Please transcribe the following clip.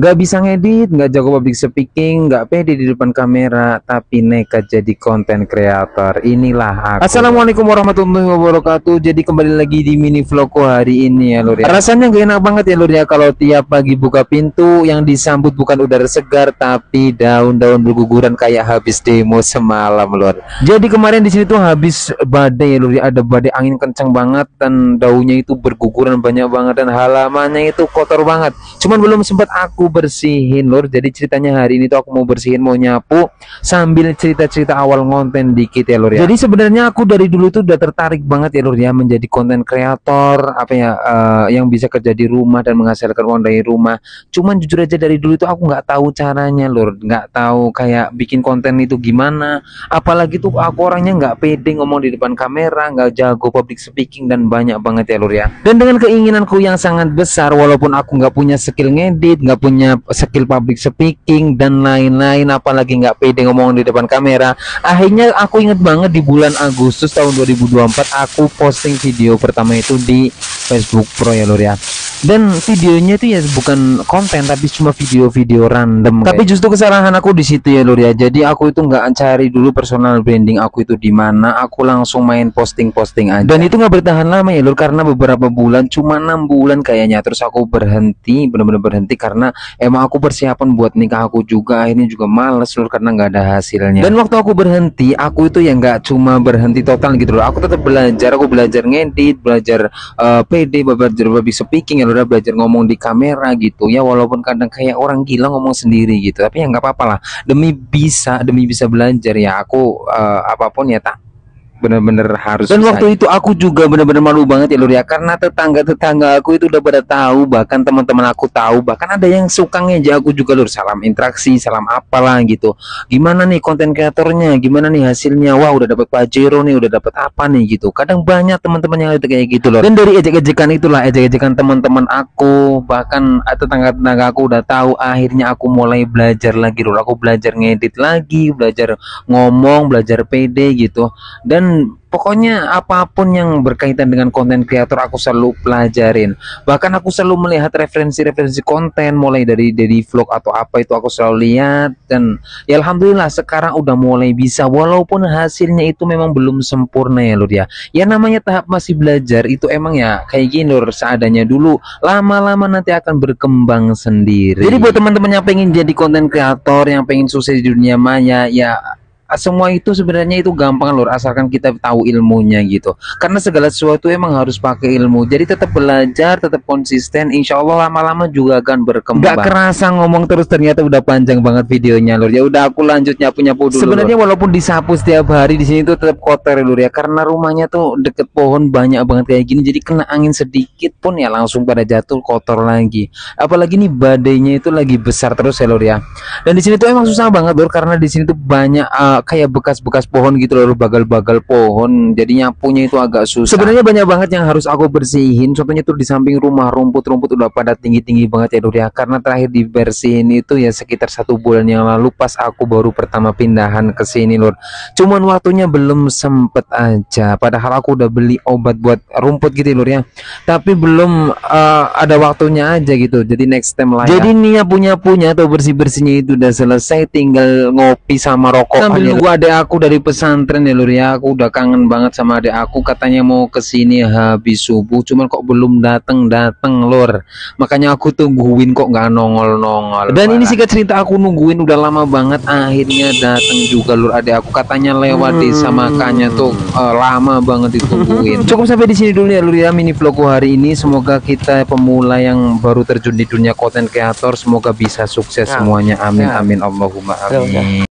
Nggak bisa ngedit, nggak jago public speaking, nggak pede di depan kamera, tapi nekat jadi konten kreator. Inilah aku. Assalamualaikum warahmatullahi wabarakatuh. Jadi kembali lagi di mini vlogku hari ini ya lur ya. Rasanya gak enak banget ya lur ya kalau tiap pagi buka pintu yang disambut bukan udara segar tapi daun-daun berguguran kayak habis demo semalam lur. Jadi kemarin di sini tuh habis badai ya lur ya. Ada badai angin kencang banget dan daunnya itu berguguran banyak banget dan halamannya itu kotor banget. Cuman belum sempat aku bersihin lur. Jadi ceritanya hari ini tuh aku mau bersihin, mau nyapu sambil cerita-cerita awal konten dikit ya lur ya. Jadi sebenarnya aku dari dulu tuh udah tertarik banget ya lur ya menjadi konten kreator apa ya, yang bisa kerja di rumah dan menghasilkan uang dari rumah. Cuman jujur aja dari dulu tuh aku nggak tahu caranya lur, nggak tahu kayak bikin konten itu gimana. Apalagi tuh aku orangnya nggak pede ngomong di depan kamera, nggak jago public speaking dan banyak banget ya lur ya. Dan dengan keinginanku yang sangat besar, walaupun aku nggak punya skill ngedit, nggak punya skill public speaking dan lain-lain, apalagi nggak pede ngomong di depan kamera, akhirnya aku inget banget di bulan Agustus tahun 2024 aku posting video pertama itu di Facebook Pro ya lur ya. Dan videonya itu ya bukan konten tapi cuma video-video random. Tapi justru kesalahan aku di situ ya lur ya. Jadi aku itu nggak cari dulu personal branding aku itu di mana, aku langsung main posting-posting aja. Dan itu nggak bertahan lama ya lur, karena beberapa bulan, cuma 6 bulan kayaknya. Terus aku berhenti, bener-bener berhenti karena emang aku persiapan buat nikah aku juga. Akhirnya juga males lur karena nggak ada hasilnya. Dan waktu aku berhenti, aku itu ya nggak cuma berhenti total gitu loh. Aku tetap belajar, aku belajar ngedit, belajar PD, belajar public speaking ya, udah belajar ngomong di kamera gitu ya, walaupun kadang kayak orang gila ngomong sendiri gitu, tapi ya nggak apa-apa lah, demi bisa belajar ya. Aku apapun ya tak bener-bener harus. Dan waktu itu aku juga bener-bener malu banget ya lur ya, karena tetangga aku itu udah pada tahu, bahkan teman-teman aku tahu, bahkan ada yang suka ngeja aku juga lur, salam interaksi, salam apalah gitu. Gimana nih konten kreatornya, gimana nih hasilnya, wah udah dapat pajero nih, udah dapat apa nih gitu. Kadang banyak teman-teman yang itu kayak gitu loh. Dan dari ejek-ejekan itulah, ejek-ejekan teman-teman aku, bahkan tetangga-tetangga aku udah tahu, akhirnya aku mulai belajar lagi lur. Aku belajar ngedit lagi, belajar ngomong, belajar PD gitu. Dan pokoknya apapun yang berkaitan dengan konten kreator aku selalu pelajarin. Bahkan aku selalu melihat referensi-referensi konten, mulai dari vlog atau apa itu aku selalu lihat. Dan ya alhamdulillah sekarang udah mulai bisa, walaupun hasilnya itu memang belum sempurna ya lur ya. Ya namanya tahap masih belajar itu emang ya kayak gini lur, seadanya dulu, lama-lama nanti akan berkembang sendiri. Jadi buat teman-teman yang pengen jadi konten kreator, yang pengen sukses di dunia maya, ya semua itu sebenarnya itu gampang lur, asalkan kita tahu ilmunya gitu. Karena segala sesuatu emang harus pakai ilmu. Jadi tetap belajar, tetap konsisten, insya Allah lama-lama juga akan berkembang. Gak kerasa ngomong terus ternyata udah panjang banget videonya lur. Ya udah aku lanjut nyapu-nyapu dulu. Sebenarnya walaupun disapu setiap hari di sini tuh tetap kotor ya lur ya, karena rumahnya tuh deket pohon banyak banget kayak gini. Jadi kena angin sedikit pun ya langsung pada jatuh kotor lagi. Apalagi nih badainya itu lagi besar terus ya lur ya. Dan di sini tuh emang susah banget lur, karena di sini tuh banyak kayak bekas-bekas pohon gitu loh, bagal-bagal pohon, jadi nyapunya itu agak susah. Sebenarnya banyak banget yang harus aku bersihin. Contohnya tuh di samping rumah rumput-rumput udah pada tinggi-tinggi banget ya lur ya, karena terakhir dibersihin itu ya sekitar 1 bulan yang lalu pas aku baru pertama pindahan ke sini lur. Cuman waktunya belum sempet aja, padahal aku udah beli obat buat rumput gitu lur ya, tapi belum ada waktunya aja gitu. Jadi next time lah ya. Jadi nyapu-nyapunya atau bersih-bersihnya itu udah selesai, tinggal ngopi sama rokok sambil nunggu adek aku dari pesantren ya lur ya. Aku udah kangen banget sama adek aku, katanya mau kesini habis subuh, cuman kok belum dateng lur. Makanya aku tungguin kok nggak nongol. Dan ini singkat cerita, aku nungguin udah lama banget, akhirnya dateng juga lur adek aku, katanya lewat desa, makanya tuh lama banget ditungguin. Cukup sampai di sini dulu ya lur ya mini vlogku hari ini. Semoga kita pemula yang baru terjun di dunia konten kreator semoga bisa sukses semuanya, amin amin Allahumma amin.